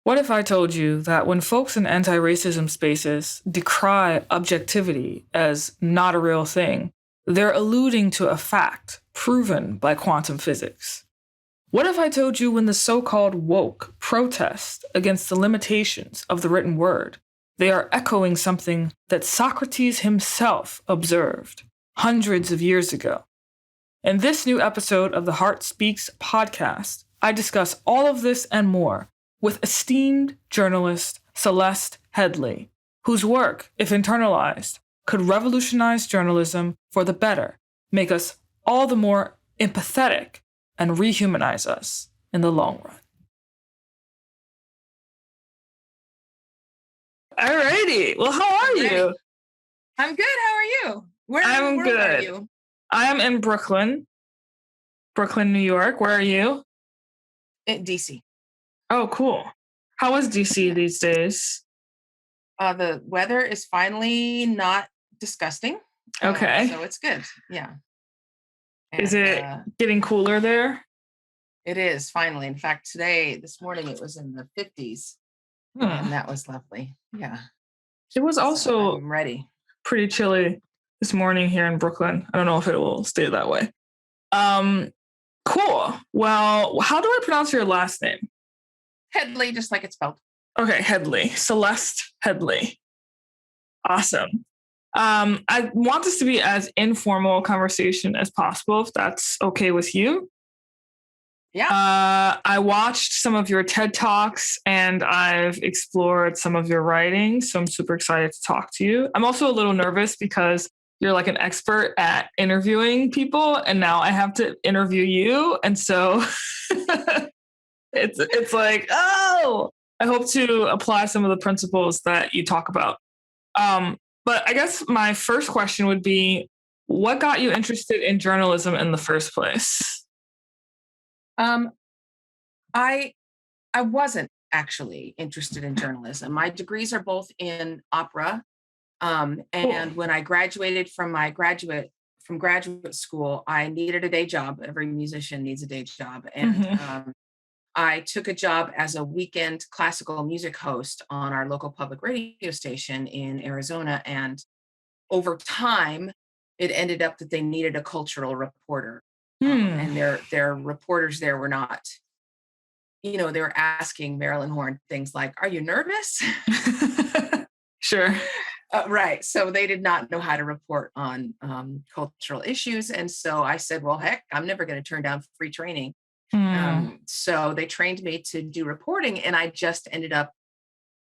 What if I told you that when folks in anti-racism spaces decry objectivity as not a real thing, they're alluding to a fact proven by quantum physics? What if I told you when the so-called woke protest against the limitations of the written word, they are echoing something that Socrates himself observed hundreds of years ago? In this new episode of the Heart Speaks podcast, I discuss all of this and more with esteemed journalist Celeste Headlee, whose work, if internalized, could revolutionize journalism for the better, make us all the more empathetic, and rehumanize us in the long run. Alrighty. Well, how are you? I'm good. How are you? Where in the world are you? I'm in Brooklyn, New York. Where are you? In DC. Oh, cool. How is DC these days? The weather is finally not disgusting. Okay. So it's good. Yeah. And, is it getting cooler there? It is, finally. In fact, this morning, it was in the 50s. And that was lovely. Yeah. It was also I'm ready. Pretty chilly this morning here in Brooklyn. I don't know if it will stay that way. Cool. Well, how do I pronounce your last name? Headlee, just like it's spelled. Okay, Headlee. Celeste Headlee. Awesome. I want this to be as informal a conversation as possible, if that's okay with you. Yeah. I watched some of your TED Talks and I've explored some of your writing, so I'm super excited to talk to you. I'm also a little nervous because you're like an expert at interviewing people, and now I have to interview you, and so it's like, oh, I hope to apply some of the principles that you talk about. But I guess my first question would be, what got you interested in journalism in the first place? I wasn't actually interested in journalism. My degrees are both in opera. And when I graduated from graduate school, I needed a day job. Every musician needs a day job. And I took a job as a weekend classical music host on our local public radio station in Arizona. And over time, it ended up that they needed a cultural reporter. And their reporters there were not, they were asking Marilyn Horne things like, "Are you nervous?" Sure. Right. So they did not know how to report on cultural issues. And so I said, well, heck, I'm never going to turn down free training. So they trained me to do reporting, and I just ended up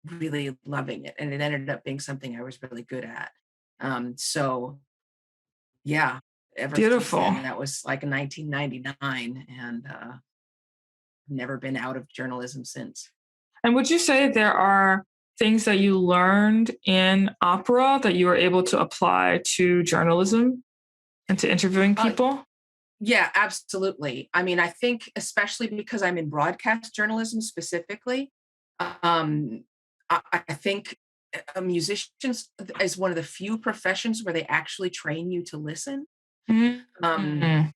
really loving it. And it ended up being something I was really good at. So yeah. Beautiful. Then, that was like in 1999, and never been out of journalism since. And would you say there are things that you learned in opera that you were able to apply to journalism and to interviewing people? Yeah, absolutely. I mean, I think especially because I'm in broadcast journalism specifically, I think a musician is one of the few professions where they actually train you to listen. I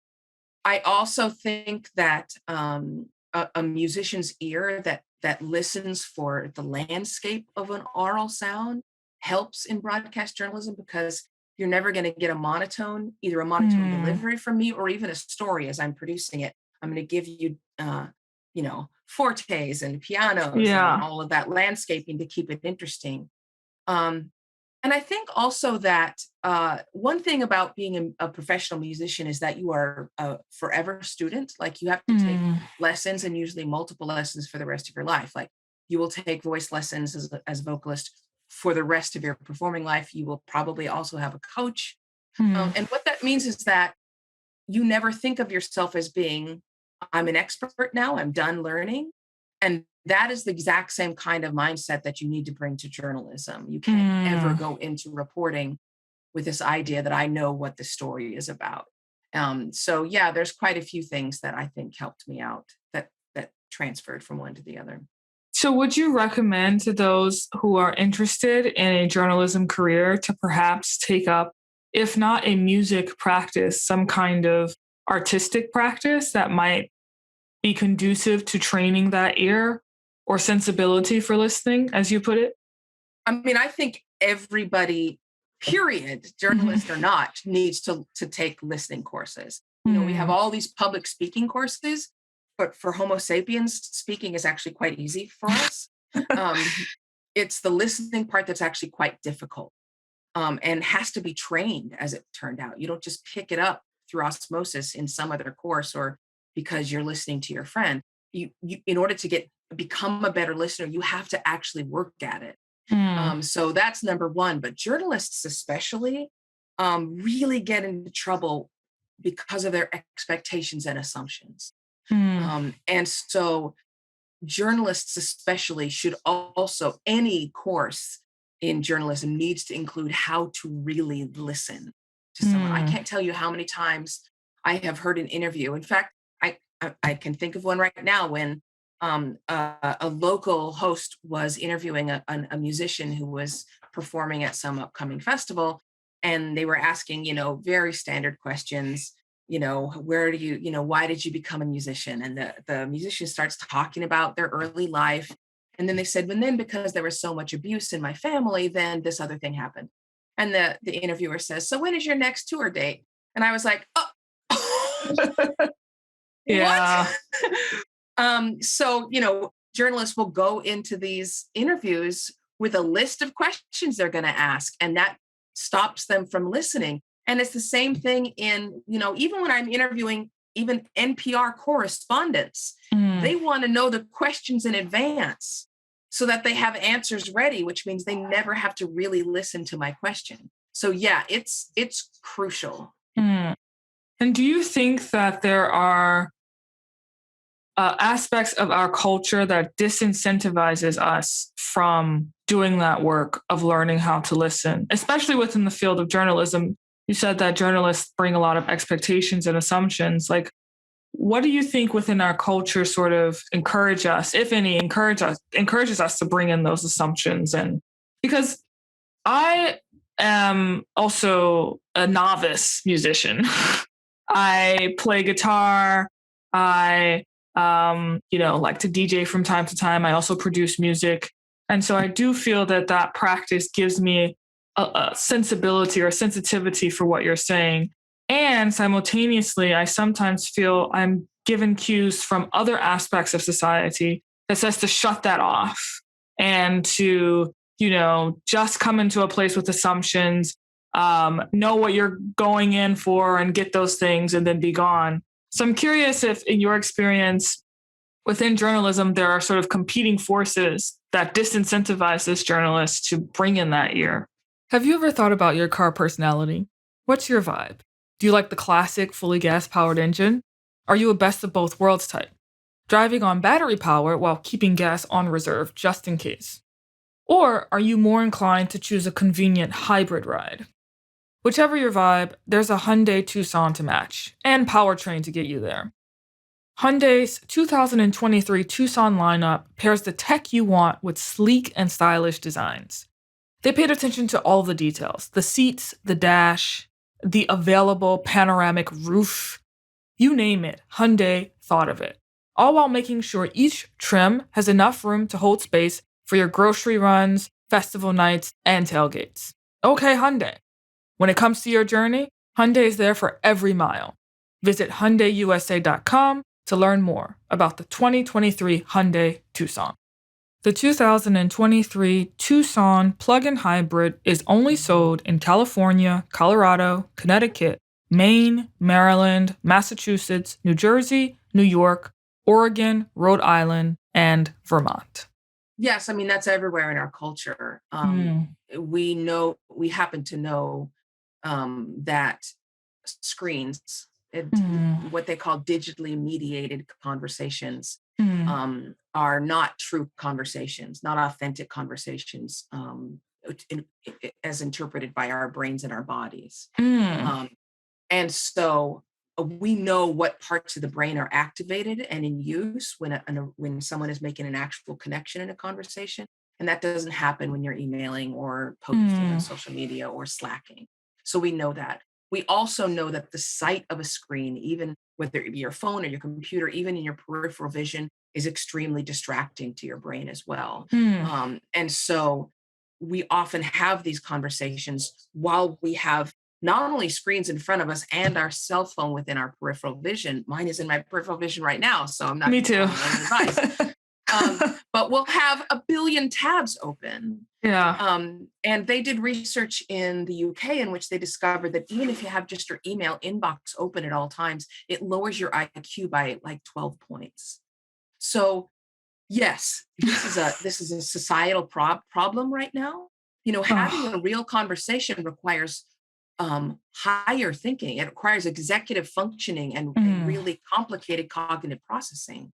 also think that a musician's ear that listens for the landscape of an oral sound helps in broadcast journalism, because you're never going to get either a monotone delivery from me, or even a story as I'm producing it. I'm going to give you, fortes and pianos and all of that landscaping to keep it interesting. And I think also that one thing about being a professional musician is that you are a forever student. Like, you have to take lessons, and usually multiple lessons, for the rest of your life. Like, you will take voice lessons as a vocalist for the rest of your performing life. You will probably also have a coach. And what that means is that you never think of yourself as being, I'm an expert now, I'm done learning. And that is the exact same kind of mindset that you need to bring to journalism. You can't ever go into reporting with this idea that I know what the story is about. So yeah, there's quite a few things that I think helped me out that transferred from one to the other. So would you recommend to those who are interested in a journalism career to perhaps take up, if not a music practice, some kind of artistic practice that might be conducive to training that ear or sensibility for listening, as you put it? I mean, I think everybody, period, journalist or not, needs to take listening courses. You know, we have all these public speaking courses, but for Homo sapiens, speaking is actually quite easy for us. It's the listening part that's actually quite difficult, and has to be trained, as it turned out. You don't just pick it up through osmosis in some other course or because you're listening to your friend. You in order to become a better listener, you have to actually work at it. So that's number one. But journalists especially really get into trouble because of their expectations and assumptions. And so journalists especially should also, any course in journalism needs to include how to really listen to someone. I can't tell you how many times I have heard an interview. In fact, I can think of one right now when a local host was interviewing a musician who was performing at some upcoming festival, and they were asking, very standard questions. Where do you, why did you become a musician? And the musician starts talking about their early life. And then they said, and then because there was so much abuse in my family, then this other thing happened. And the interviewer says, so when is your next tour date? And I was like, oh, yeah. What? So, journalists will go into these interviews with a list of questions they're going to ask, and that stops them from listening. And it's the same thing in, even when I'm interviewing even NPR correspondents, they want to know the questions in advance so that they have answers ready, which means they never have to really listen to my question. So yeah, it's crucial. And do you think that there are aspects of our culture that disincentivizes us from doing that work of learning how to listen, especially within the field of journalism? You said that journalists bring a lot of expectations and assumptions. Like, what do you think within our culture sort of encourages us to bring in those assumptions? And because I am also a novice musician, I play guitar. I like to DJ from time to time. I also produce music. And so I do feel that practice gives me a sensibility or sensitivity for what you're saying. And simultaneously, I sometimes feel I'm given cues from other aspects of society that says to shut that off and to, just come into a place with assumptions, know what you're going in for and get those things and then be gone. So I'm curious if in your experience within journalism, there are sort of competing forces that disincentivize this journalist to bring in that ear. Have you ever thought about your car personality? What's your vibe? Do you like the classic, fully gas-powered engine? Are you a best of both worlds type, driving on battery power while keeping gas on reserve just in case? Or are you more inclined to choose a convenient hybrid ride? Whichever your vibe, there's a Hyundai Tucson to match, and powertrain to get you there. Hyundai's 2023 Tucson lineup pairs the tech you want with sleek and stylish designs. They paid attention to all the details: the seats, the dash, the available panoramic roof. You name it, Hyundai thought of it. All while making sure each trim has enough room to hold space for your grocery runs, festival nights, and tailgates. Okay, Hyundai. When it comes to your journey, Hyundai is there for every mile. Visit HyundaiUSA.com to learn more about the 2023 Hyundai Tucson. The 2023 Tucson plug-in hybrid is only sold in California, Colorado, Connecticut, Maine, Maryland, Massachusetts, New Jersey, New York, Oregon, Rhode Island, and Vermont. Yes, I mean, that's everywhere in our culture. We happen to know that screens, what they call digitally mediated conversations, are not true conversations, not authentic conversations, as interpreted by our brains and our bodies. And so we know what parts of the brain are activated and in use when someone is making an actual connection in a conversation. And that doesn't happen when you're emailing or posting on social media or slacking. So we know that. We also know that the sight of a screen, even whether it be your phone or your computer, even in your peripheral vision, is extremely distracting to your brain as well. And so we often have these conversations while we have not only screens in front of us and our cell phone within our peripheral vision. Mine is in my peripheral vision right now, so I'm not. Me too. Advice. But we'll have a billion tabs open. Yeah. And they did research in the UK in which they discovered that even if you have just your email inbox open at all times, it lowers your IQ by like 12 points. So yes, this is a societal problem right now. Having a real conversation requires higher thinking. It requires executive functioning and really complicated cognitive processing.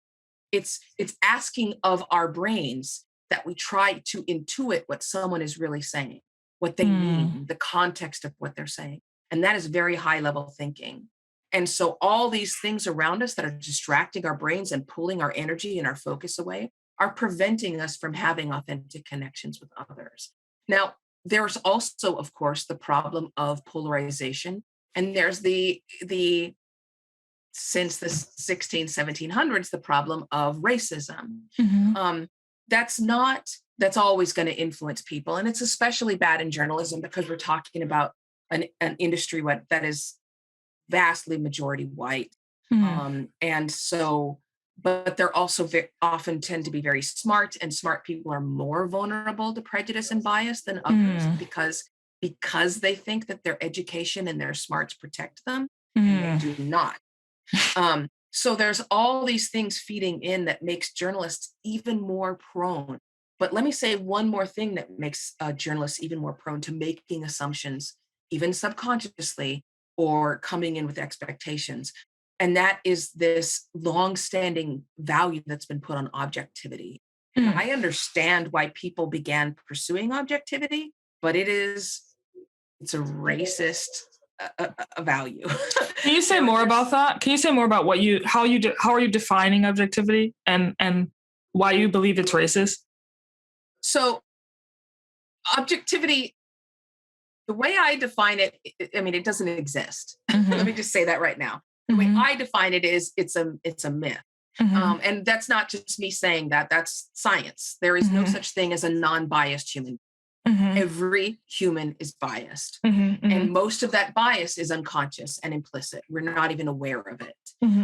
It's asking of our brains that we try to intuit what someone is really saying, what they mean, the context of what they're saying. And that is very high level thinking. And so all these things around us that are distracting our brains and pulling our energy and our focus away are preventing us from having authentic connections with others. Now, there's also, of course, the problem of polarization. And there's the since the 1700s, the problem of racism. That's always going to influence people. And it's especially bad in journalism because we're talking about an industry that is vastly majority white. And so, but they're also often tend to be very smart, and smart people are more vulnerable to prejudice and bias than others because they think that their education and their smarts protect them, and they do not. So there's all these things feeding in that makes journalists even more prone. But let me say one more thing that makes journalists even more prone to making assumptions, even subconsciously, or coming in with expectations. And that is this long-standing value that's been put on objectivity. And I understand why people began pursuing objectivity, but it's a racist a value. Can you say more about that? Can you say more about how are you defining objectivity and why you believe it's racist? So objectivity, the way I define it, it doesn't exist. Let me just say that right now. The way I define it is it's a myth. And that's not just me saying that, that's science. There is no such thing as a non-biased human. Every human is biased. And most of that bias is unconscious and implicit. We're not even aware of it.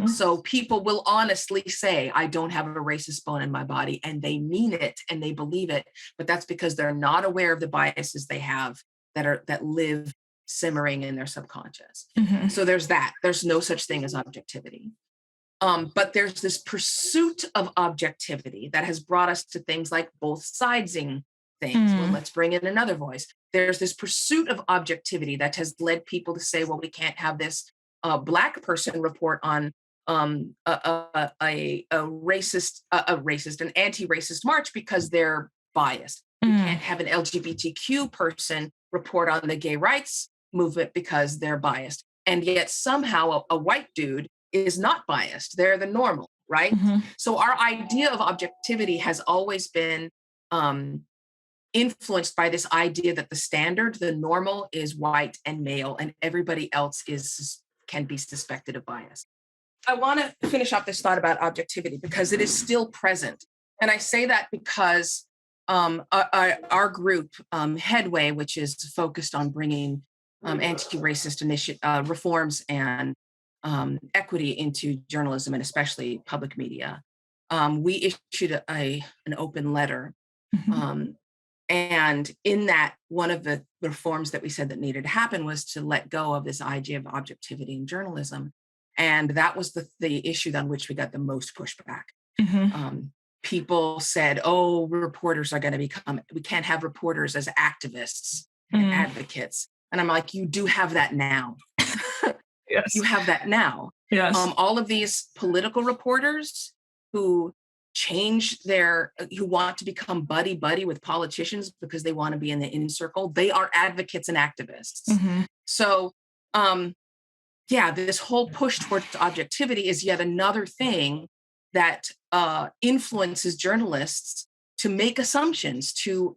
So people will honestly say, I don't have a racist bone in my body, and they mean it and they believe it, but that's because they're not aware of the biases they have that live simmering in their subconscious. So there's that. There's no such thing as objectivity. But there's this pursuit of objectivity that has brought us to things like both sidesing things. Well, let's bring in another voice. There's this pursuit of objectivity that has led people to say, well, we can't have this Black person report on an anti-racist march because they're biased. We can't have an LGBTQ person report on the gay rights movement because they're biased. And yet somehow a white dude is not biased. They're the normal, right? So our idea of objectivity has always been influenced by this idea that the standard, the normal, is white and male, and everybody else can be suspected of bias. I want to finish off this thought about objectivity because it is still present. And I say that because our group, Headway, which is focused on bringing anti-racist reforms and equity into journalism and especially public media, we issued an open letter. And in that, one of the reforms that we said that needed to happen was to let go of this idea of objectivity in journalism. And that was the issue on which we got the most pushback. People said, oh, reporters are going to we can't have reporters as activists and advocates. And I'm like, you do have that now. Yes. You have that now. Yes. All of these political reporters who who want to become buddy with politicians because they want to be in the inner circle, they are advocates and activists. So, this whole push towards objectivity is yet another thing that influences journalists to make assumptions, to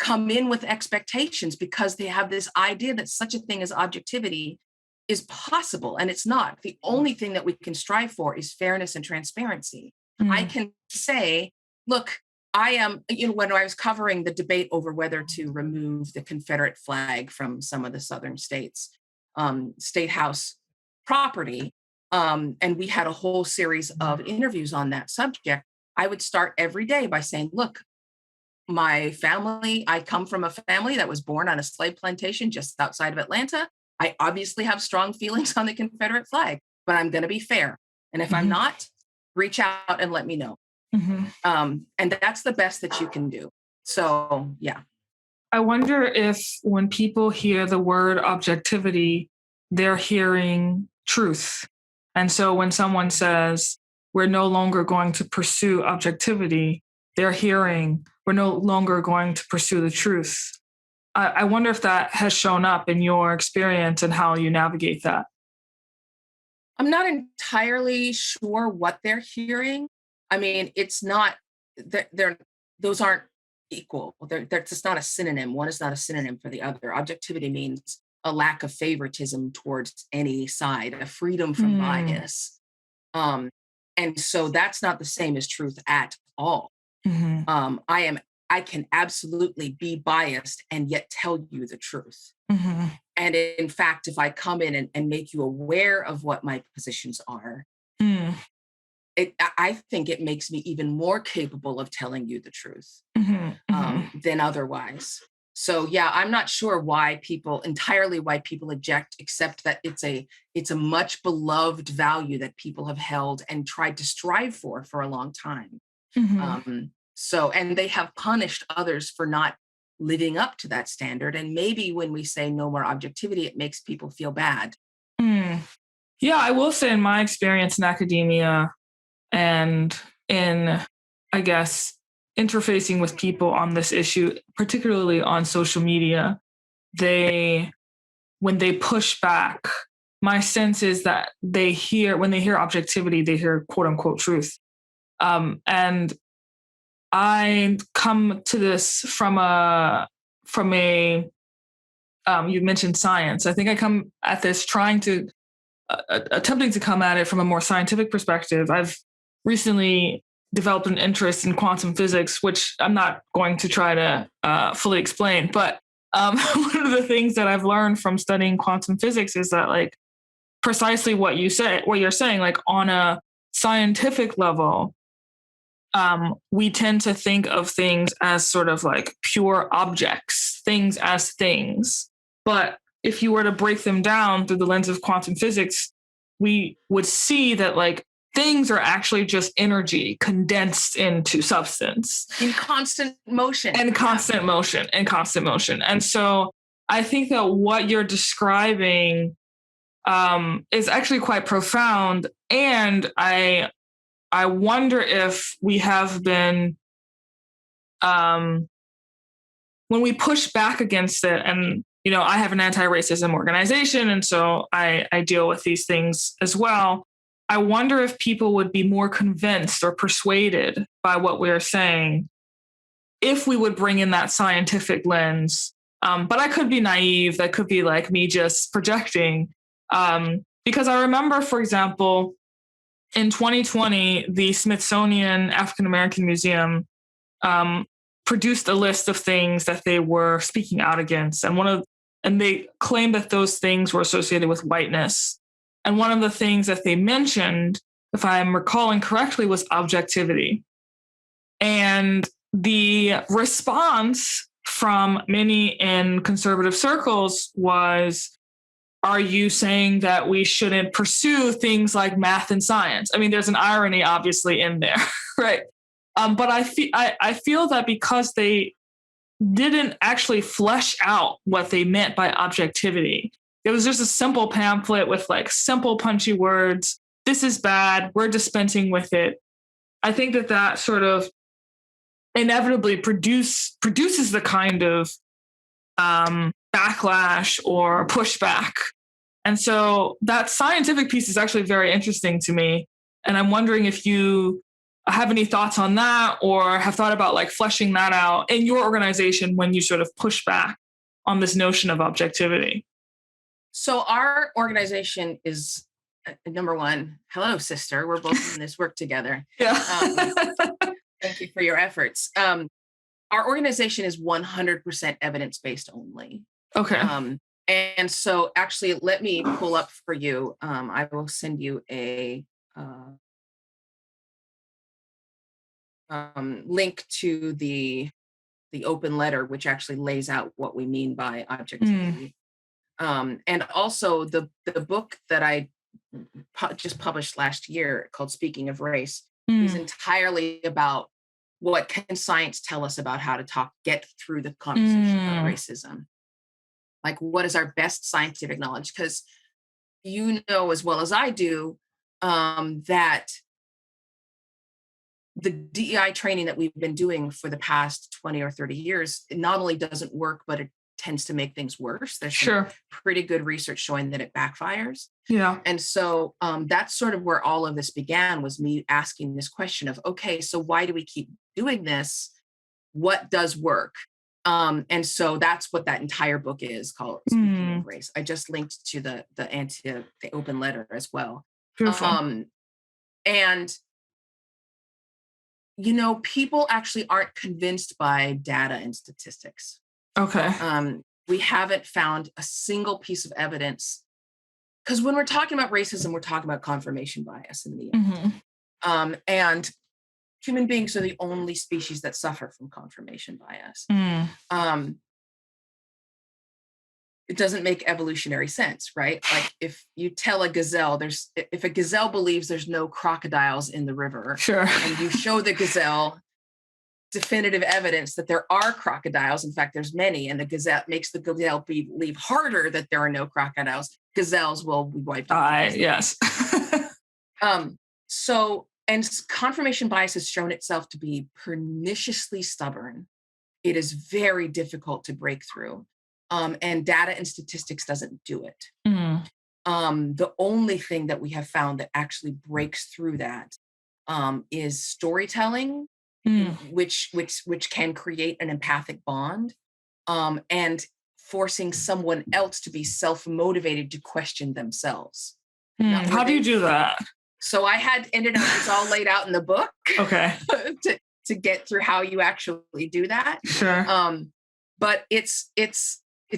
come in with expectations because they have this idea that such a thing as objectivity is possible, and it's not. The only thing that we can strive for is fairness and transparency. I can say, look, I am, when I was covering the debate over whether to remove the Confederate flag from some of the southern states, state house property, and we had a whole series of interviews on that subject, I would start every day by saying, look, my family, I come from a family that was born on a slave plantation just outside of Atlanta. I obviously have strong feelings on the Confederate flag, but I'm going to be fair. And if I'm not, reach out and let me know. And that's the best that you can do. So, yeah. I wonder if when people hear the word objectivity, they're hearing truth. And so when someone says, we're no longer going to pursue objectivity, they're hearing, we're no longer going to pursue the truth. I wonder if that has shown up in your experience and how you navigate that. I'm not entirely sure what they're hearing. I mean, it's not, those aren't equal. They're just not a synonym. One is not a synonym for the other. Objectivity means a lack of favoritism towards any side, a freedom from bias. And so that's not the same as truth at all. I can absolutely be biased and yet tell you the truth. And in fact, if I come in and make you aware of what my positions are, I think it makes me even more capable of telling you the truth than otherwise. So yeah, I'm not sure why people object, except that it's a much beloved value that people have held and tried to strive for a long time. And they have punished others for not living up to that standard. And maybe when we say no more objectivity, it makes people feel bad. Yeah, I will say in my experience in academia and in, I guess, interfacing with people on this issue, particularly on social media, when they push back, my sense is that when they hear objectivity, they hear quote unquote truth. And I come to this from you mentioned science. I think I come at this attempting to come at it from a more scientific perspective. I've recently developed an interest in quantum physics, which I'm not going to try to fully explain. But one of the things that I've learned from studying quantum physics is that, like, precisely what you're saying, like on a scientific level, we tend to think of things as sort of like pure objects, things as things. But if you were to break them down through the lens of quantum physics, we would see that, like, things are actually just energy condensed into substance. In constant motion. And constant motion. And so I think that what you're describing is actually quite profound. And I wonder if we have been, when we push back against it, and, I have an anti-racism organization, and so I deal with these things as well. I wonder if people would be more convinced or persuaded by what we're saying if we would bring in that scientific lens. But I could be naive. That could be like me just projecting. Because I remember, for example, in 2020, the Smithsonian African American Museum produced a list of things that they were speaking out against. And they claimed that those things were associated with whiteness. And one of the things that they mentioned, if I'm recalling correctly, was objectivity. And the response from many in conservative circles was, are you saying that we shouldn't pursue things like math and science? I mean, there's an irony obviously in there, right? But I feel that because they didn't actually flesh out what they meant by objectivity, it was just a simple pamphlet with like simple punchy words. This is bad. We're dispensing with it. I think that sort of inevitably produces the kind of backlash or pushback. And so that scientific piece is actually very interesting to me. And I'm wondering if you have any thoughts on that, or have thought about like fleshing that out in your organization when you sort of push back on this notion of objectivity? So our organization is number one. Hello, sister. We're both in this work together. Yeah. Thank you for your efforts. Our organization is 100% evidence-based only. Okay. And so actually, let me pull up for you. I will send you a link to the open letter, which actually lays out what we mean by objectivity. And also the book that I just published last year called Speaking of Race is entirely about what can science tell us about how to get through the conversation about racism. Like, what is our best scientific knowledge? Because you know as well as I do that the DEI training that we've been doing for the past 20 or 30 years, it not only doesn't work, but it tends to make things worse. There's some pretty good research showing that it backfires. Yeah. And so that's sort of where all of this began, was me asking this question of, okay, so why do we keep doing this? What does work? And so that's what that entire book is called, Speaking of Race. I just linked to the open letter as well. Beautiful. And you know, people actually aren't convinced by data and statistics. Okay. We haven't found a single piece of evidence, because when we're talking about racism, we're talking about confirmation bias in the end. And human beings are the only species that suffer from confirmation bias. It doesn't make evolutionary sense, right? Like, if you tell a gazelle, if a gazelle believes there's no crocodiles in the river, and you show the gazelle definitive evidence that there are crocodiles, in fact, there's many, and the gazelle makes the gazelle believe harder that there are no crocodiles, gazelles will be wiped out. Yes. So, and confirmation bias has shown itself to be perniciously stubborn. It is very difficult to break through. And data and statistics doesn't do it. The only thing that we have found that actually breaks through that is storytelling, which can create an empathic bond, and forcing someone else to be self-motivated to question themselves. How do you do that? So I ended up, it's all laid out in the book. Okay. to get through how you actually do that. Sure. But it's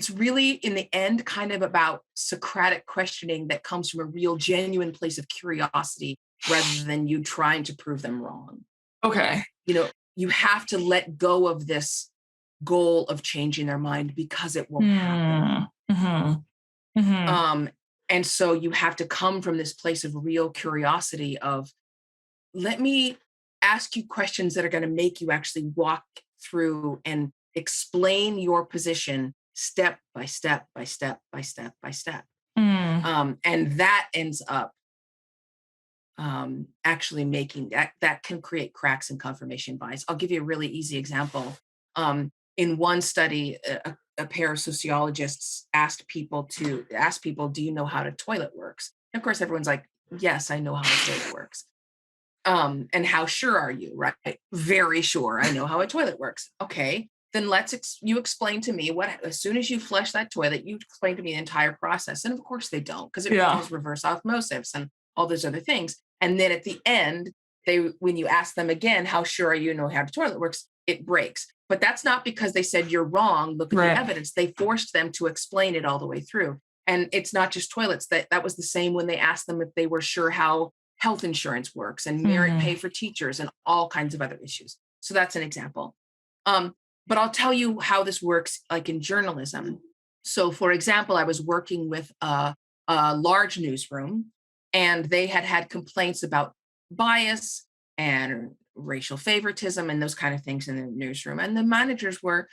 really, in the end, kind of about Socratic questioning that comes from a real, genuine place of curiosity rather than you trying to prove them wrong. Okay. You know, you have to let go of this goal of changing their mind, because it won't happen. And so you have to come from this place of real curiosity of, let me ask you questions that are going to make you actually walk through and explain your position step by step by step by step by step. And that ends up actually making that can create cracks in confirmation bias. I'll give you a really easy example. In one study, a pair of sociologists asked people, do you know how the toilet works? And of course, everyone's like, yes, I know how a toilet works. And how sure are you? Right? Very sure. I know how a toilet works. Okay. Then you explain to me as soon as you flush that toilet, you explain to me the entire process. And of course they don't, because it involves reverse osmosis and all those other things. And then at the end, when you ask them again, how sure are you know how the toilet works, it breaks. But that's not because they said you're wrong. Look at the evidence. They forced them to explain it all the way through. And it's not just toilets. That was the same when they asked them if they were sure how health insurance works and merit pay for teachers and all kinds of other issues. So that's an example. But I'll tell you how this works, like in journalism. So, for example, I was working with a large newsroom, and they had complaints about bias and racial favoritism and those kind of things in the newsroom. And the managers were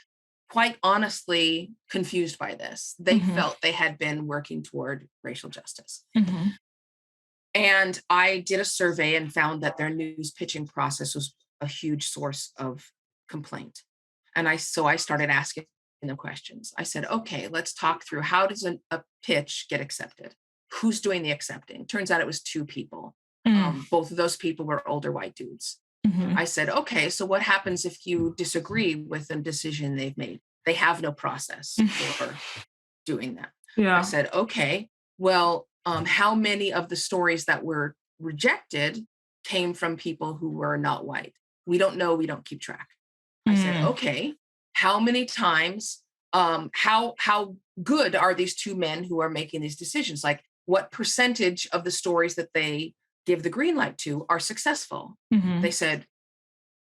quite honestly confused by this. They felt they had been working toward racial justice. And I did a survey and found that their news pitching process was a huge source of complaint. And I started asking them questions. I said, okay, let's talk through, how does a pitch get accepted? Who's doing the accepting? Turns out it was two people. Both of those people were older white dudes. Mm-hmm. I said, okay, so what happens if you disagree with the decision they've made? They have no process for doing that. Yeah. I said, okay, well, how many of the stories that were rejected came from people who were not white? We don't know. We don't keep track. I said, okay, how many times, how good are these two men who are making these decisions? Like, what percentage of the stories that they give the green light to are successful? Mm-hmm. They said,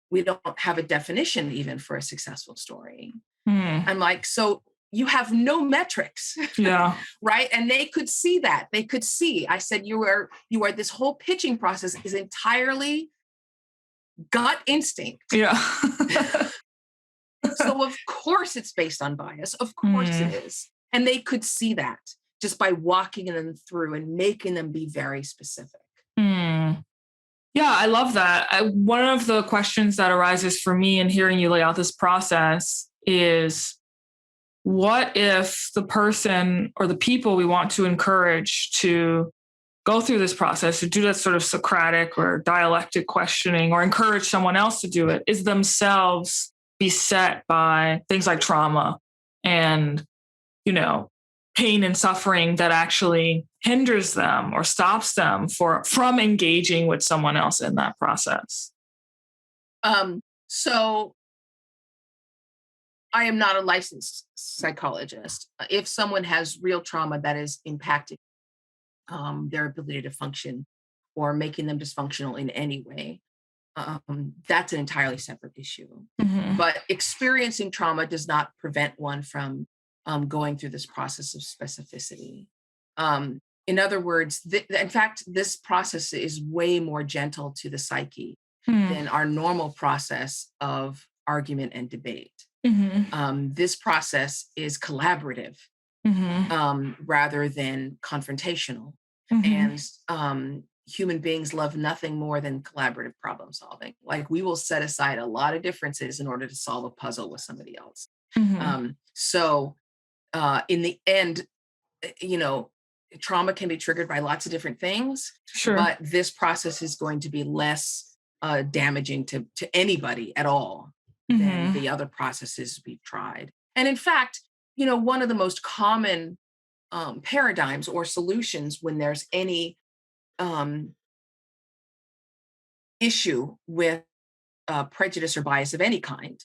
we don't have a definition even for a successful story. I'm like, so you have no metrics. Yeah. Right. And they could see that. They could see. I said, you are this whole pitching process is entirely gut instinct. Yeah. So of course it's based on bias. Of course it is. And they could see that just by walking them through and making them be very specific. Yeah, I love that. One of the questions that arises for me in hearing you lay out this process is, what if the person or the people we want to encourage to go through this process, to do that sort of Socratic or dialectic questioning, or encourage someone else to do it, is themselves beset by things like trauma and, pain and suffering that actually hinders them or stops them from engaging with someone else in that process? So I am not a licensed psychologist. If someone has real trauma that is impacting their ability to function or making them dysfunctional in any way, that's an entirely separate issue. But experiencing trauma does not prevent one from going through this process of specificity. In other words, in fact, this process is way more gentle to the psyche than our normal process of argument and debate. This process is collaborative rather than confrontational. And human beings love nothing more than collaborative problem solving. Like, we will set aside a lot of differences in order to solve a puzzle with somebody else. So in the end, trauma can be triggered by lots of different things. Sure. But this process is going to be less damaging to anybody at all than the other processes we've tried. And in fact, one of the most common paradigms or solutions when there's any issue with prejudice or bias of any kind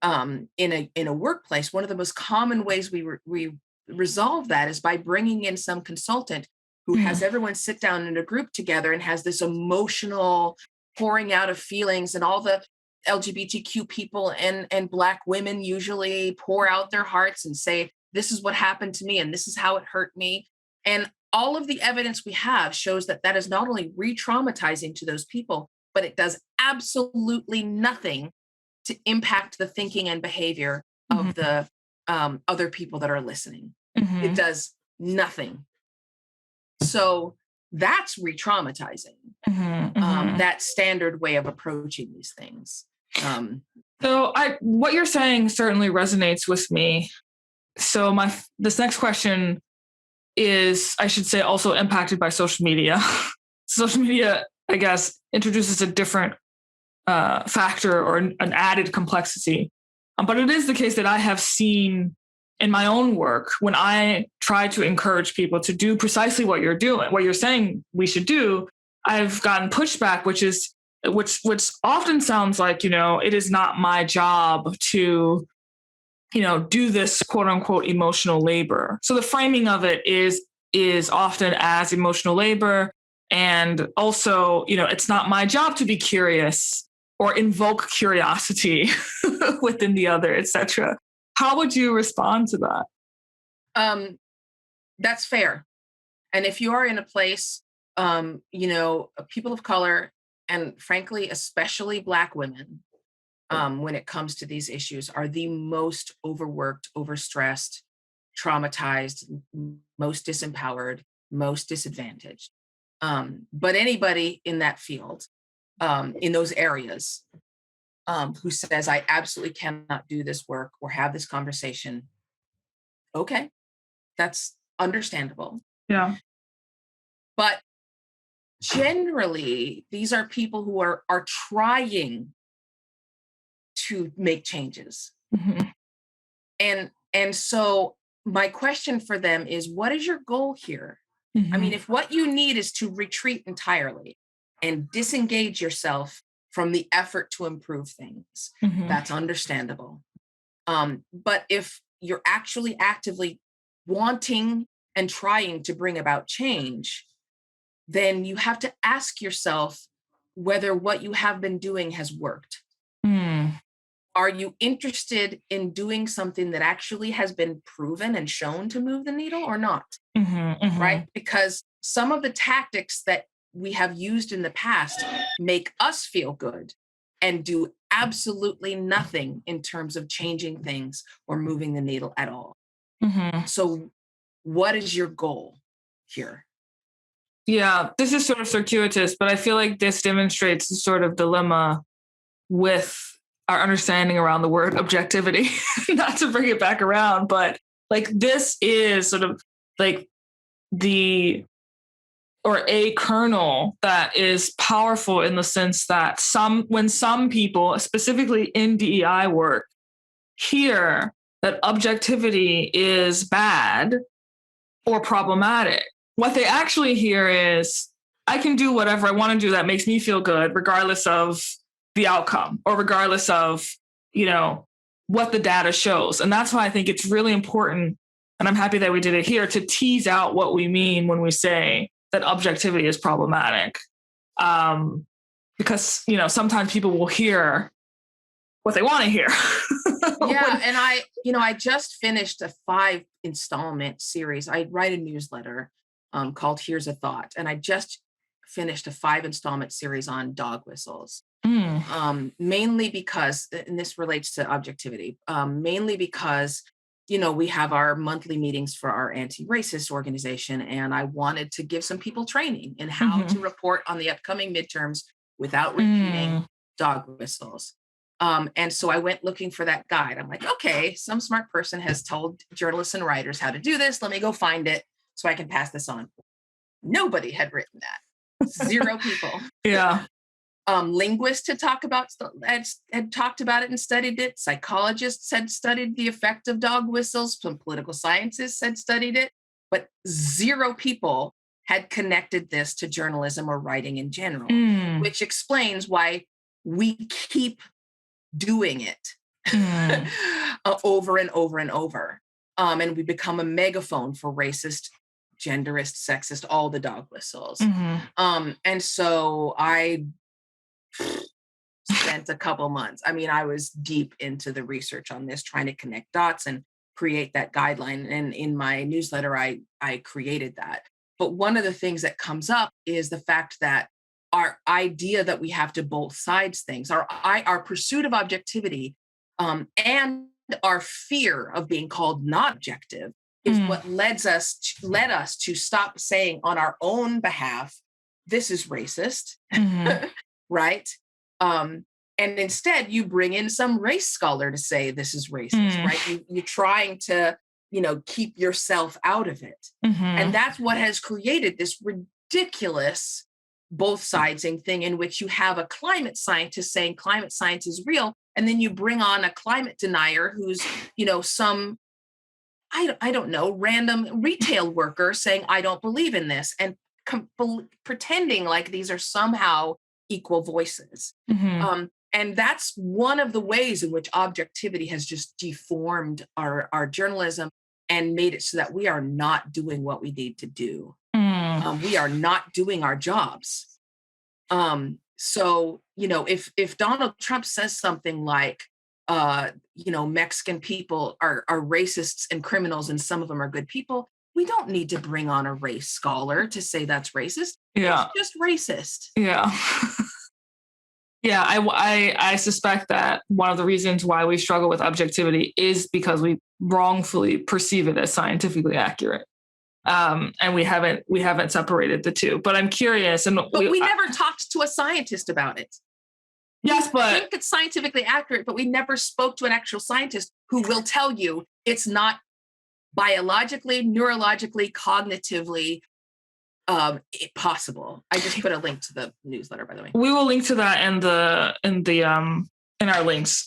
in a workplace, one of the most common ways we resolve that is by bringing in some consultant who has everyone sit down in a group together and has this emotional pouring out of feelings, and all the LGBTQ people and Black women usually pour out their hearts and say, this is what happened to me and this is how it hurt me. And all of the evidence we have shows that that is not only re-traumatizing to those people, but it does absolutely nothing to impact the thinking and behavior of the other people that are listening. It does nothing. So that's re-traumatizing, that standard way of approaching these things. So what you're saying certainly resonates with me. So this next question is, I should say, also impacted by social media. Social media, I guess, introduces a different factor or an added complexity. But it is the case that I have seen in my own work, when I try to encourage people to do precisely what you're doing, what you're saying we should do, I've gotten pushback, which often sounds like, it is not my job to, do this quote unquote emotional labor. So the framing of it is often as emotional labor. And also, it's not my job to be curious or invoke curiosity within the other, etc. How would you respond to that? That's fair. And if you are in a place, people of color, and frankly, especially Black women, when it comes to these issues, are the most overworked, overstressed, traumatized, most disempowered, most disadvantaged. But anybody in that field, in those areas, who says, I absolutely cannot do this work or have this conversation, okay, that's understandable. Yeah. But generally, these are people who are trying to make changes. Mm-hmm. And so my question for them is, what is your goal here? Mm-hmm. I mean, if what you need is to retreat entirely and disengage yourself from the effort to improve things, Mm-hmm. that's understandable. But if you're actually actively wanting and trying to bring about change, then you have to ask yourself whether what you have been doing has worked. Mm. Are you interested in doing something that actually has been proven and shown to move the needle or not? Mm-hmm. Mm-hmm. Right? Because some of the tactics that we have used in the past make us feel good and do absolutely nothing in terms of changing things or moving the needle at all. Mm-hmm. So what is your goal here? Yeah, this is sort of circuitous, but I feel like this demonstrates the sort of dilemma with our understanding around the word objectivity. Not to bring it back around, but like this is sort of like a kernel that is powerful in the sense that when some people, specifically in DEI work, hear that objectivity is bad or problematic, what they actually hear is, I can do whatever I want to do that makes me feel good, regardless of the outcome or regardless of, what the data shows. And that's why I think it's really important, and I'm happy that we did it here, to tease out what we mean when we say that objectivity is problematic. Because, sometimes people will hear what they want to hear. Yeah. And I just finished a 5-installment series. I write a newsletter called Here's a Thought. And I just finished a 5-installment series on dog whistles. Mainly because, and this relates to objectivity, mainly because, we have our monthly meetings for our anti-racist organization. And I wanted to give some people training in how to report on the upcoming midterms without repeating dog whistles. And so I went looking for that guide. I'm like, okay, some smart person has told journalists and writers how to do this. Let me go find it so I can pass this on. Nobody had written that. 0 people. Yeah. Linguists had talked about it and studied it. Psychologists had studied the effect of dog whistles. Some political scientists had studied it, but 0 people had connected this to journalism or writing in general, which explains why we keep doing it over and over and over. And we become a megaphone for racist, genderist, sexist, all the dog whistles. And so I spent a couple months. I mean, I was deep into the research on this, trying to connect dots and create that guideline. And in my newsletter, I created that. But one of the things that comes up is the fact that our idea that we have to both sides things, our pursuit of objectivity, and our fear of being called not objective is what led us to stop saying on our own behalf, this is racist, right? And instead you bring in some race scholar to say this is racist, right? You're trying to, keep yourself out of it. And that's what has created this ridiculous both sidesing thing in which you have a climate scientist saying climate science is real. And then you bring on a climate denier who's, some, I don't know, random retail worker saying, I don't believe in this, and pretending like these are somehow equal voices. And that's one of the ways in which objectivity has just deformed our journalism and made it so that we are not doing what we need to do. We are not doing our jobs. So, if Donald Trump says something like, Mexican people are racists and criminals, and some of them are good people, we don't need to bring on a race scholar to say that's racist. Yeah. It's just racist. Yeah. Yeah, I suspect that one of the reasons why we struggle with objectivity is because we wrongfully perceive it as scientifically accurate. And we haven't separated the two. But I'm curious, but we never talked to a scientist about it. Yes, but I think it's scientifically accurate, but we never spoke to an actual scientist who will tell you it's not biologically, neurologically, cognitively possible. I just put a link to the newsletter, by the way. We will link to that in our links.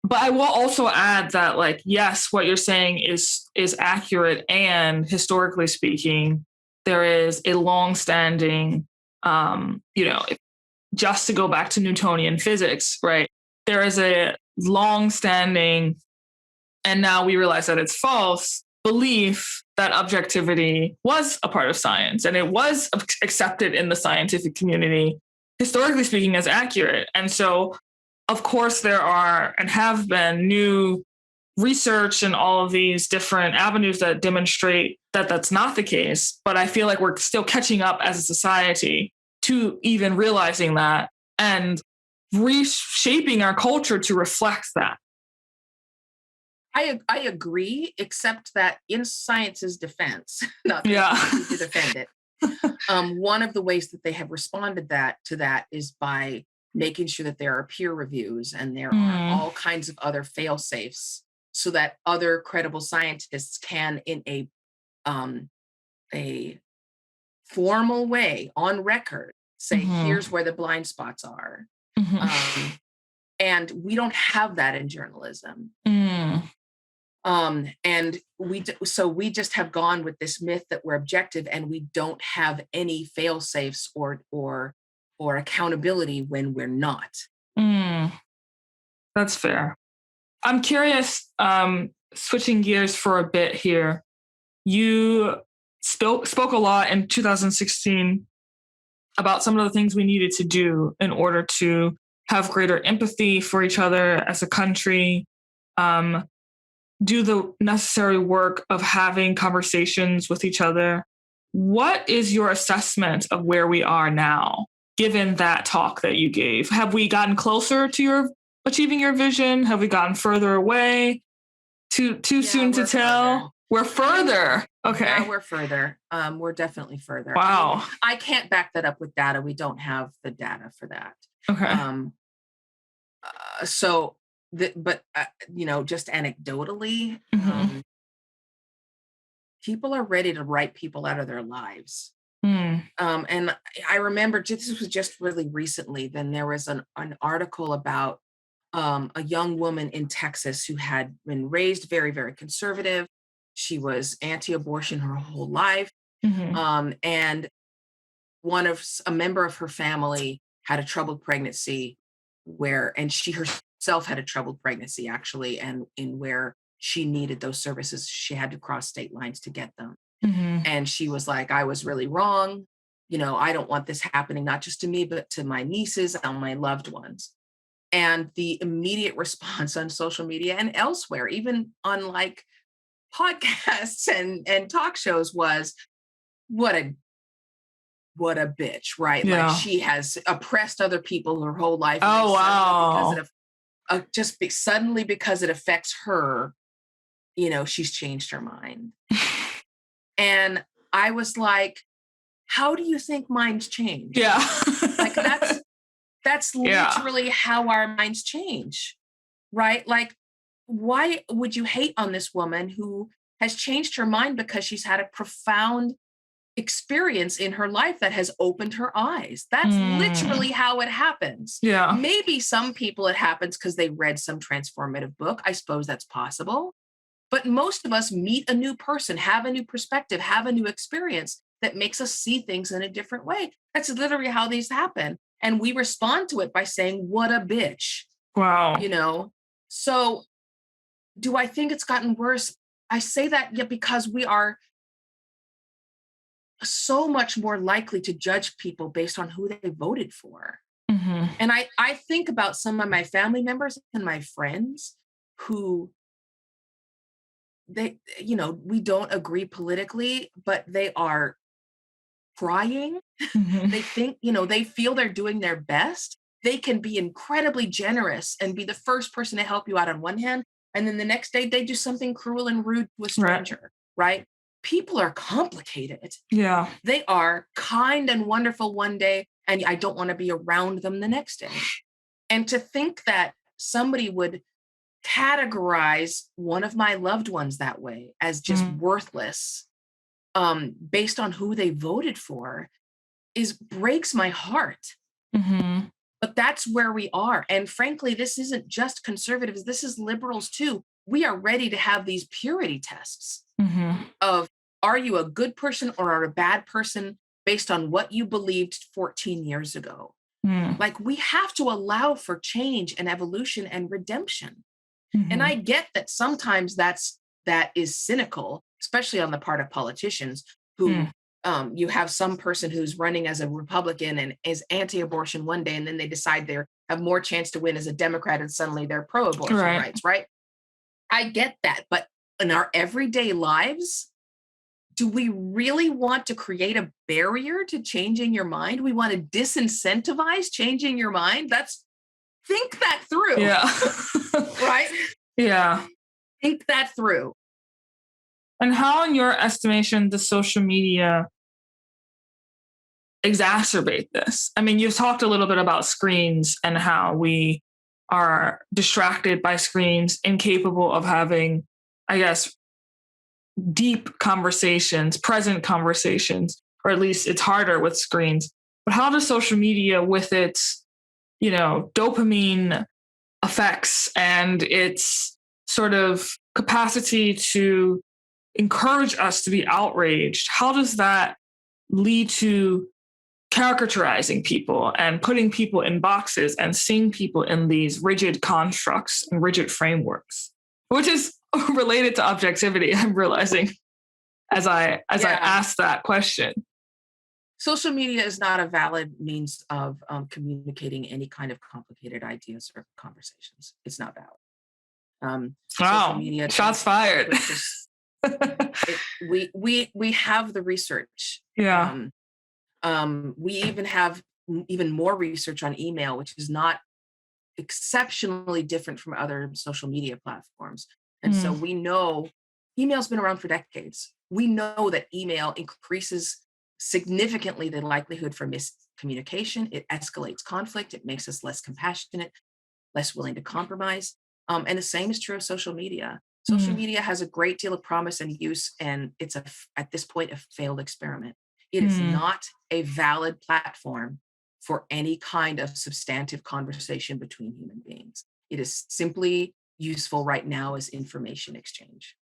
But I will also add that, like, yes, what you're saying is accurate, and historically speaking, there is a long-standing, just to go back to Newtonian physics, right? There is a long-standing, and now we realize that it's false, belief that objectivity was a part of science, and it was accepted in the scientific community, historically speaking, as accurate. And so, of course, there are and have been new research and all of these different avenues that demonstrate that that's not the case. But I feel like we're still catching up as a society to even realizing that and reshaping our culture to reflect that. I agree, except that in science's defense, not to defend it, one of the ways that they have responded to that is by making sure that there are peer reviews and there are all kinds of other fail-safes so that other credible scientists can, in a formal way, on record, say, here's where the blind spots are. And we don't have that in journalism. And we just have gone with this myth that we're objective, and we don't have any fail-safes or accountability when we're not. That's fair. I'm curious, switching gears for a bit here. You spoke a lot in 2016 about some of the things we needed to do in order to have greater empathy for each other as a country, do the necessary work of having conversations with each other. What is your assessment of where we are now, given that talk that you gave? Have we gotten closer to achieving your vision? Have we gotten further away? Too soon to tell? Further. We're further. Okay. Yeah, we're further. We're definitely further. Wow. I can't back that up with data. We don't have the data for that. Okay. Just anecdotally, people are ready to write people out of their lives. And I remember this was just really recently. Then there was an article about a young woman in Texas who had been raised very, very conservative. She was anti-abortion her whole life. And a member of her family had a troubled pregnancy and she herself had a troubled pregnancy, actually, and in where she needed those services, she had to cross state lines to get them. And she was like, I was really wrong. I don't want this happening, not just to me, but to my nieces and my loved ones. And the immediate response on social media and elsewhere, even on like podcasts and talk shows, was, what a bitch, right? Yeah. Like, she has oppressed other people her whole life. Oh, wow. Suddenly because it affects her, she's changed her mind. And I was like, how do you think minds change? Yeah. Like, that's literally how our minds change, right? Like, why would you hate on this woman who has changed her mind because she's had a profound experience in her life that has opened her eyes? That's literally how it happens. Yeah. Maybe some people it happens because they read some transformative book. I suppose that's possible. But most of us meet a new person, have a new perspective, have a new experience that makes us see things in a different way. That's literally how these happen. And we respond to it by saying, what a bitch. Wow. So do I think it's gotten worse? I say that because we are so much more likely to judge people based on who they voted for. And I think about some of my family members and my friends who we don't agree politically, but they are trying. They think, they feel they're doing their best. They can be incredibly generous and be the first person to help you out on one hand. And then the next day they do something cruel and rude to a stranger, right? People are complicated. Yeah. They are kind and wonderful one day, and I don't want to be around them the next day. And to think that somebody would categorize one of my loved ones that way as just worthless based on who they voted for breaks my heart. Mm-hmm. But that's where we are. And frankly, this isn't just conservatives, this is liberals too. We are ready to have these purity tests of, are you a good person or are a bad person based on what you believed 14 years ago? Like, we have to allow for change and evolution and redemption. And I get that sometimes that is cynical, especially on the part of politicians who you have some person who's running as a Republican and is anti-abortion one day, and then they decide they have more chance to win as a Democrat, and suddenly they're pro-abortion rights, right? I get that. But in our everyday lives, do we really want to create a barrier to changing your mind? We want to disincentivize changing your mind? Think that through. Yeah. Right? Yeah. Think that through. And how, in your estimation, does social media exacerbate this? I mean, you've talked a little bit about screens and how we are distracted by screens, incapable of having, I guess, deep conversations, present conversations, or at least it's harder with screens. But how does social media, with its, dopamine effects and its sort of capacity to encourage us to be outraged, how does that lead to caricaturizing people and putting people in boxes and seeing people in these rigid constructs and rigid frameworks, which is related to objectivity, I'm realizing as I ask that question. Social media is not a valid means of communicating any kind of complicated ideas or conversations. It's not valid. Social media, shots fired. We have the research. Yeah. We even have even more research on email, which is not exceptionally different from other social media platforms. And so we know email's been around for decades. We know that email increases significantly the likelihood for miscommunication. It escalates conflict. It makes us less compassionate, less willing to compromise. And the same is true of social media. Social media has a great deal of promise and use, and it's at this point a failed experiment. It is not a valid platform for any kind of substantive conversation between human beings. It is simply useful right now as information exchange.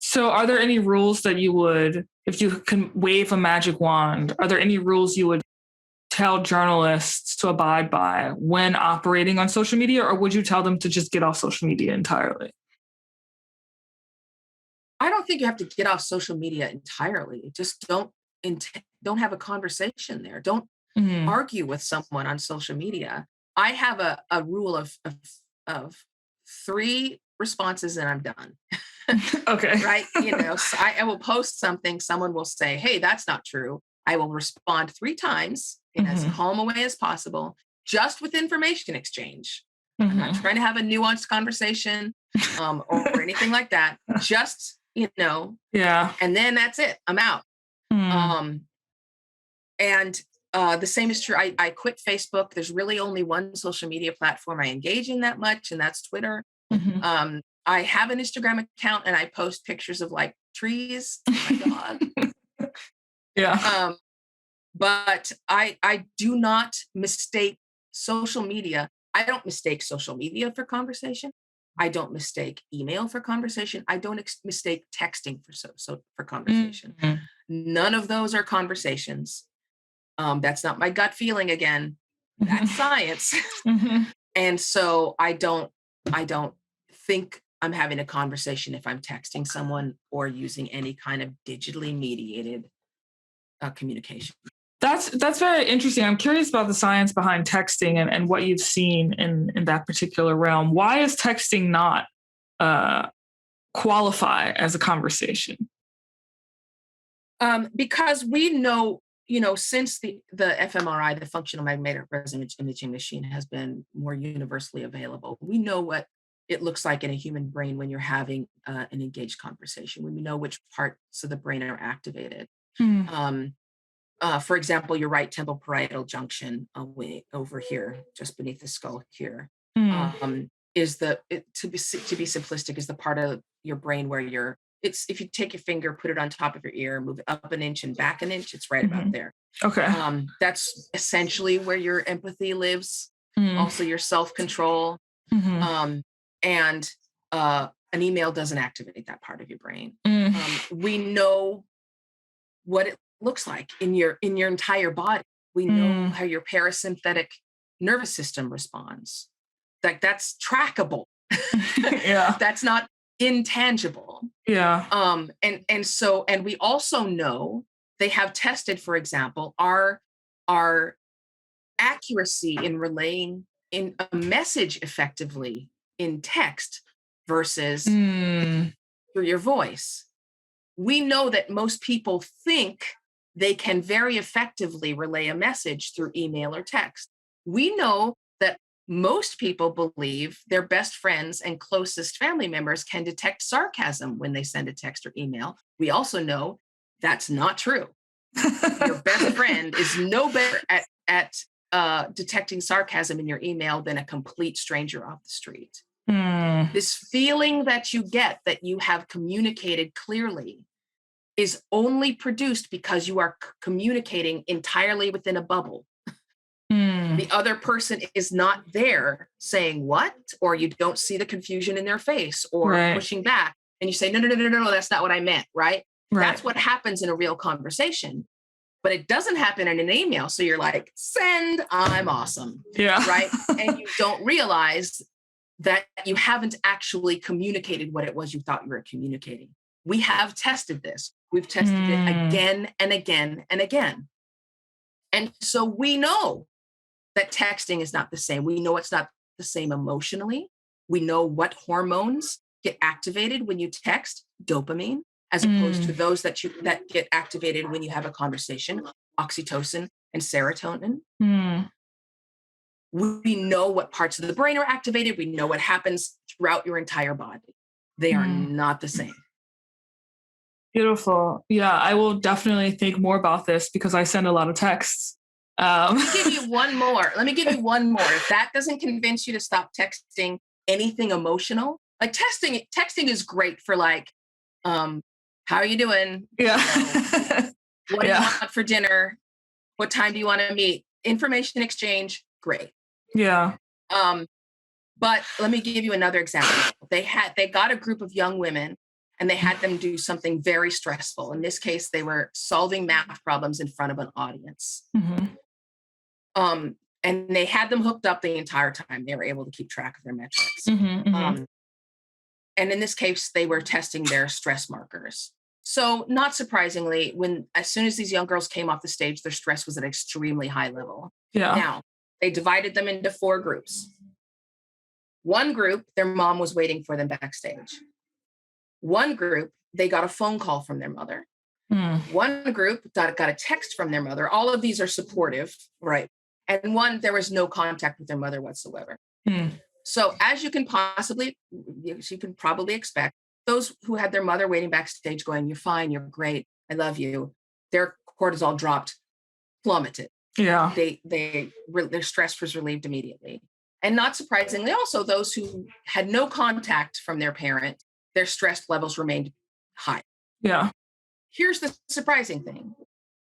So are there any rules that you would, if you can wave a magic wand, are there any rules you would tell journalists to abide by when operating on social media, or would you tell them to just get off social media entirely? I don't think you have to get off social media entirely. Just don't have a conversation there. Don't argue with someone on social media. I have a rule of 3 responses and I'm done. Okay. Right? So I will post something. Someone will say, "Hey, that's not true." I will respond 3 times in as calm a way as possible, just with information exchange. I'm not trying to have a nuanced conversation or anything like that. Just, yeah. And then that's it. I'm out. And the same is true. I quit Facebook. There's really only one social media platform I engage in that much, and that's Twitter. I have an Instagram account and I post pictures of like trees and my dog. Yeah. But I do not mistake social media. I don't mistake social media for conversation. I don't mistake email for conversation. I don't mistake texting for conversation. None of those are conversations. That's not my gut feeling again. That's science. And so I don't think I'm having a conversation if I'm texting someone or using any kind of digitally mediated communication. That's very interesting. I'm curious about the science behind texting and what you've seen in that particular realm. Why is texting not qualify as a conversation? Because we know, since the fMRI, the functional magnetic resonance imaging machine, has been more universally available, we know what it looks like in a human brain when you're having an engaged conversation. We know which parts of the brain are activated. For example, your right temporal parietal junction over here, just beneath the skull here, is to be simplistic, is the part of your brain where you're it's, if you take your finger, put it on top of your ear, move it up an inch and back an inch, it's right about there. Okay. That's essentially where your empathy lives. Also your self-control. And an email doesn't activate that part of your brain. We know what it looks like in your entire body. We know how your parasympathetic nervous system responds. Like, that's trackable. Yeah. That's not intangible. Yeah. And we also know they have tested, for example, our accuracy in relaying in a message effectively in text versus through your voice. We know that most people think they can very effectively relay a message through email or text. We know that most people believe their best friends and closest family members can detect sarcasm when they send a text or email. We also know that's not true. Your best friend is no better at detecting sarcasm in your email than a complete stranger off the street. This feeling that you get that you have communicated clearly is only produced because you are communicating entirely within a bubble. The other person is not there saying what, or you don't see the confusion in their face or pushing back. And you say, no, that's not what I meant, right? That's what happens in a real conversation. But it doesn't happen in an email. So you're like, send, I'm awesome. Yeah. Right. And you don't realize that you haven't actually communicated what it was you thought you were communicating. We have tested this. We've tested it again and again and again. And so we know that texting is not the same. We know it's not the same emotionally. We know what hormones get activated when you text, dopamine, as opposed to those that get activated when you have a conversation, oxytocin and serotonin. We know what parts of the brain are activated. We know what happens throughout your entire body. They are not the same. Beautiful. Yeah, I will definitely think more about this because I send a lot of texts. Let me give you one more. If that doesn't convince you to stop texting anything emotional, like texting is great for like, how are you doing? Yeah. What do you want for dinner? What time do you want to meet? Information exchange, great. Yeah. But let me give you another example. They got a group of young women and they had them do something very stressful. In this case, they were solving math problems in front of an audience. And they had them hooked up the entire time. They were able to keep track of their metrics. And in this case, they were testing their stress markers. So not surprisingly, as soon as these young girls came off the stage, their stress was at an extremely high level. Yeah. Now, they divided them into 4 groups. One group, their mom was waiting for them backstage. One group, they got a phone call from their mother. One group got a text from their mother. All of these are supportive, right? And one, there was no contact with their mother whatsoever. So as you can probably expect, those who had their mother waiting backstage going, you're fine, you're great, I love you, their cortisol dropped, plummeted. Yeah. Their stress was relieved immediately. And not surprisingly, also those who had no contact from their parent, their stress levels remained high. Yeah. Here's the surprising thing.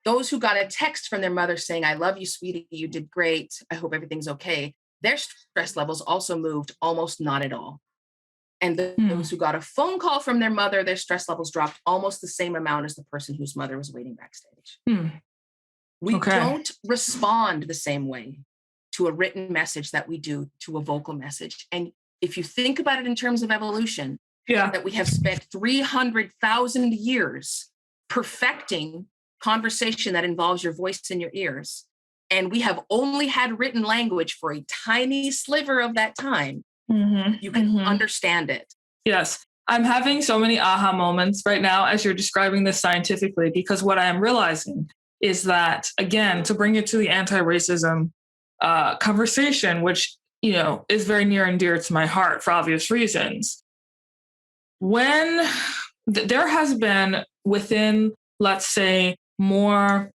Those who got a text from their mother saying, I love you, sweetie, you did great, I hope everything's okay, their stress levels also moved almost not at all. And those who got a phone call from their mother, their stress levels dropped almost the same amount as the person whose mother was waiting backstage. We don't respond the same way to a written message that we do to a vocal message. And if you think about it in terms of evolution, that we have spent 300,000 years perfecting conversation that involves your voice in your ears. And we have only had written language for a tiny sliver of that time. You can understand it. Yes. I'm having so many aha moments right now as you're describing this scientifically, because what I am realizing is that, again, to bring it to the anti-racism conversation, which, is very near and dear to my heart for obvious reasons. When there has been within, let's say, more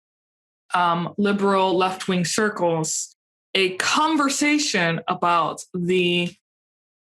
liberal left-wing circles, a conversation about the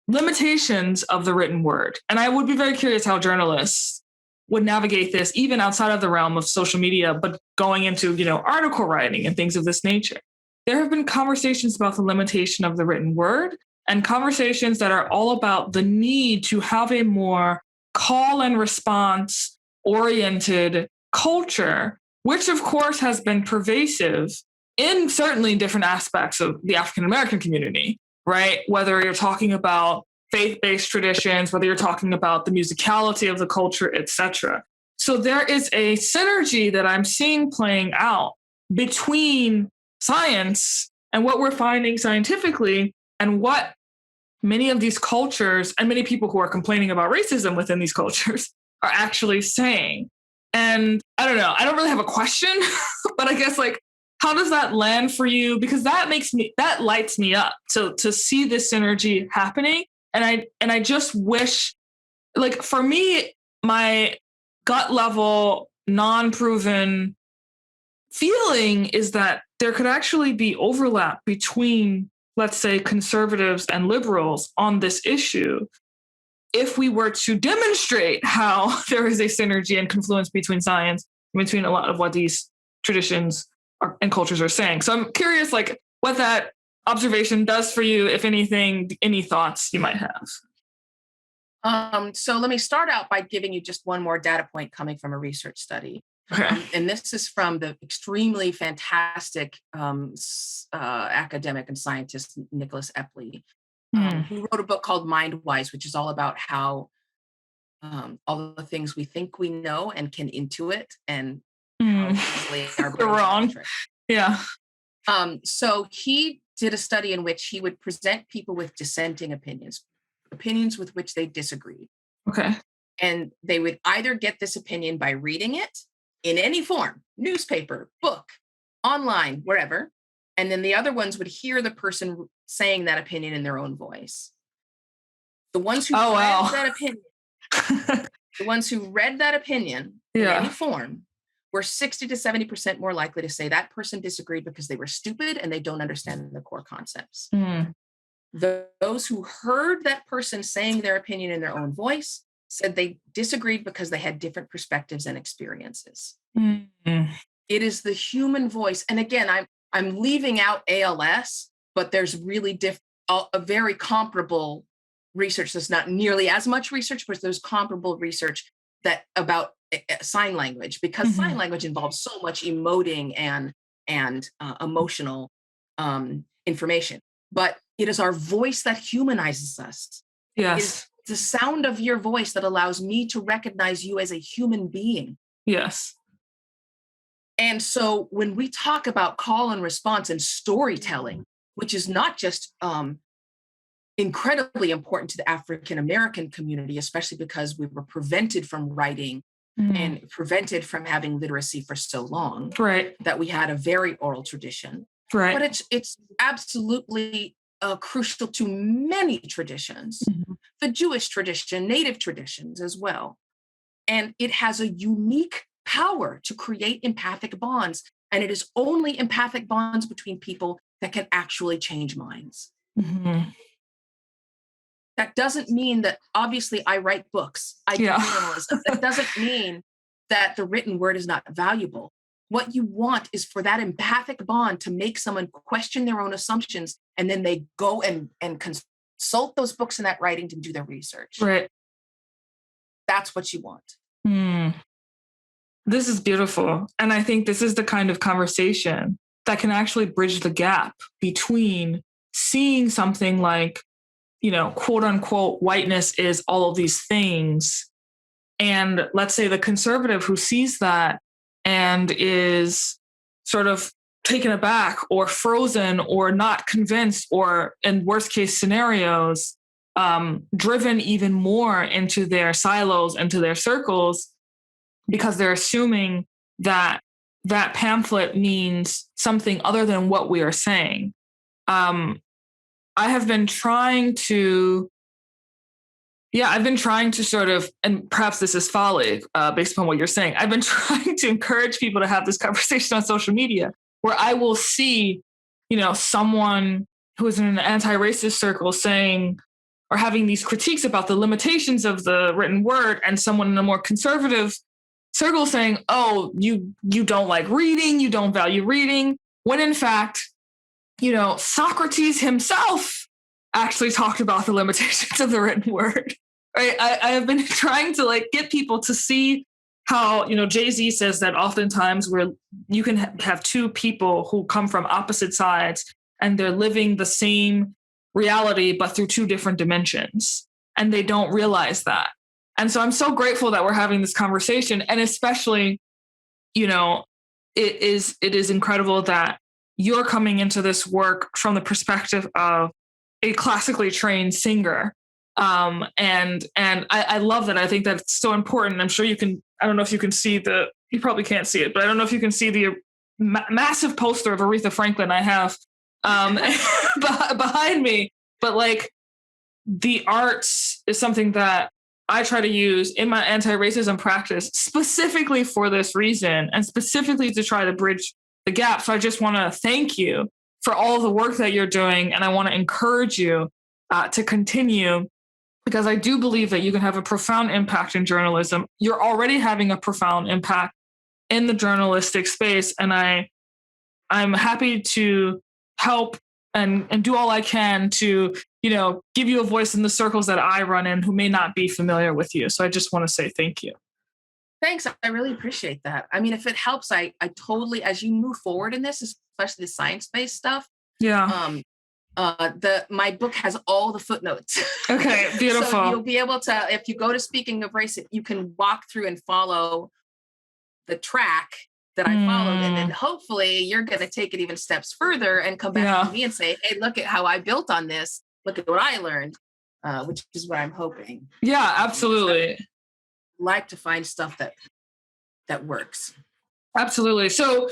limitations of the written word. And I would be very curious how journalists would navigate this even outside of the realm of social media, but going into, article writing and things of this nature. There have been conversations about the limitation of the written word and conversations that are all about the need to have a more call and response oriented culture, which of course has been pervasive in certainly different aspects of the African American community, right? Whether you're talking about faith-based traditions, whether you're talking about the musicality of the culture, etc. So there is a synergy that I'm seeing playing out between science and what we're finding scientifically and what many of these cultures and many people who are complaining about racism within these cultures are actually saying. And I don't know, I don't really have a question, but I guess how does that land for you? Because that lights me up to see this synergy happening. And I just wish, for me, my gut level, non-proven feeling is that there could actually be overlap between, let's say, conservatives and liberals on this issue if we were to demonstrate how there is a synergy and confluence between science, between a lot of what these traditions and cultures are saying. So I'm curious, what that observation does for you, if anything, any thoughts you might have. So let me start out by giving you just one more data point coming from a research study. Okay. And this is from the extremely fantastic academic and scientist, Nicholas Epley, who wrote a book called Mind Wise, which is all about how all the things we think we know and can intuit and how easily our brains wrong. Yeah. So he did a study in which he would present people with dissenting opinions with which they disagreed. Okay. And they would either get this opinion by reading it in any form, newspaper, book, online, wherever. And then the other ones would hear the person saying that opinion in their own voice. The ones who read that opinion in any form were 60 to 70% more likely to say that person disagreed because they were stupid and they don't understand the core concepts. Those who heard that person saying their opinion in their own voice said they disagreed because they had different perspectives and experiences. It is the human voice. And again, I'm leaving out ALS, but there's really a very comparable research. There's not nearly as much research, but there's comparable research that about sign language, because sign language involves so much emoting and emotional information. But it is our voice that humanizes us. Yes. It's the sound of your voice that allows me to recognize you as a human being. Yes. And so when we talk about call and response and storytelling, which is not just incredibly important to the African American community, especially because we were prevented from writing and prevented from having literacy for so long, right? That we had a very oral tradition, right? But it's absolutely crucial to many traditions, the Jewish tradition, Native traditions as well, and it has a unique power to create empathic bonds, and it is only empathic bonds between people that can actually change minds. That doesn't mean that, obviously, I write books, I do journalism. That doesn't mean that the written word is not valuable. What you want is for that empathic bond to make someone question their own assumptions, and then they go and consult those books and that writing to do their research. Right. That's what you want. This is beautiful. And I think this is the kind of conversation that can actually bridge the gap between seeing something like, quote unquote, whiteness is all of these things. And let's say the conservative who sees that and is sort of taken aback or frozen or not convinced, or in worst case scenarios, driven even more into their silos, into their circles, because they're assuming that that pamphlet means something other than what we are saying. I have been trying to, I've been trying to sort of, and perhaps this is folly based upon what you're saying, I've been trying to encourage people to have this conversation on social media where I will see, someone who is in an anti-racist circle saying, are having these critiques about the limitations of the written word, and someone in a more conservative circle saying, oh, you don't like reading, you don't value reading, when in fact, Socrates himself actually talked about the limitations of the written word. Right? I have been trying to get people to see how, Jay-Z says that oftentimes where you can have two people who come from opposite sides and they're living the same reality, but through two different dimensions, and they don't realize that. And so I'm so grateful that we're having this conversation. And especially, it is incredible that you're coming into this work from the perspective of a classically trained singer. And I love that. I think that's so important. I'm sure you can, I don't know if you can see you probably can't see it, but I don't know if you can see the massive poster of Aretha Franklin I have behind me. But the arts is something that I try to use in my anti-racism practice specifically for this reason, and specifically to try to bridge the gap. So I just want to thank you for all the work that you're doing. And I want to encourage you to continue, because I do believe that you can have a profound impact in journalism. You're already having a profound impact in the journalistic space. And I'm happy to help and do all I can to, give you a voice in the circles that I run in who may not be familiar with you. So I just want to say thank you. Thanks. I really appreciate that. I mean, if it helps, I totally, as you move forward in this, especially the science-based stuff. Yeah. My book has all the footnotes. Okay, beautiful. So you'll be able to, if you go to Speaking of Race, you can walk through and follow the track that I followed. And then hopefully you're going to take it even steps further and come back to me and say, hey, look at how I built on this. Look at what I learned, which is what I'm hoping. Yeah, absolutely. Like to find stuff that works. Absolutely. So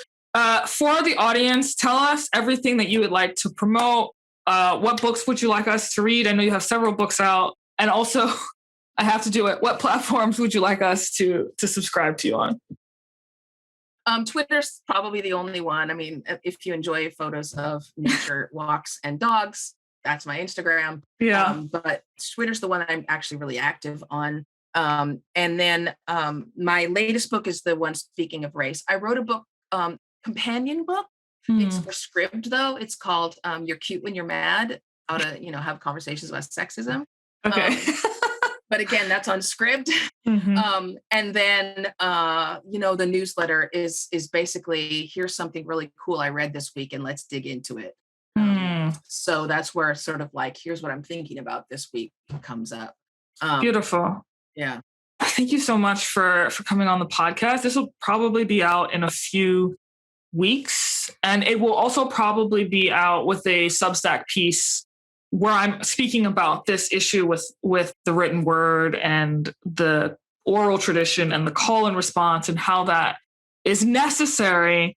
for the audience, tell us everything that you would like to promote. What books would you like us to read? I know you have several books out. And also, I have to do it. What platforms would you like us to subscribe to you on? Twitter's probably the only one. I mean, if you enjoy photos of nature, walks, and dogs, that's my Instagram. Yeah. But Twitter's the one I'm actually really active on. And then my latest book is the one, Speaking of Race. I wrote a book, companion book. It's for Scribd, though. It's called You're Cute When You're Mad, How to, have conversations about sexism. Okay. But again, that's on Scribd. Mm-hmm. And then, the newsletter is basically, here's something really cool I read this week and let's dig into it. So that's where sort of here's what I'm thinking about this week comes up. Beautiful. Yeah. Thank you so much for coming on the podcast. This will probably be out in a few weeks, and it will also probably be out with a Substack piece where I'm speaking about this issue with the written word and the oral tradition and the call and response and how that is necessary,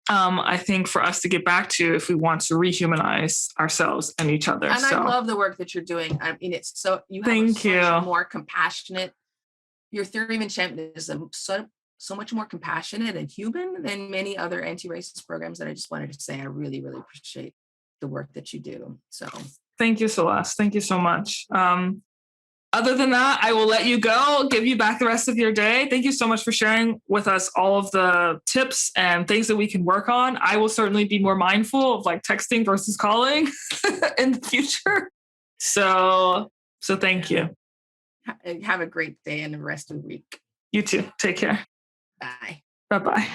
I think, for us to get back to if we want to rehumanize ourselves and each other. And I love the work that you're doing. I mean, it's so you have more compassionate. Your theory of enchantment is so much more compassionate and human than many other anti-racist programs. And I just wanted to say I really, really appreciate the work that you do. So thank you, Celeste. Thank you so much. Other than that, I will let you go, give you back the rest of your day. Thank you so much for sharing with us all of the tips and things that we can work on. I will certainly be more mindful of texting versus calling in the future. So thank you. Have a great day and the rest of the week. You too. Take care. Bye. Bye-bye.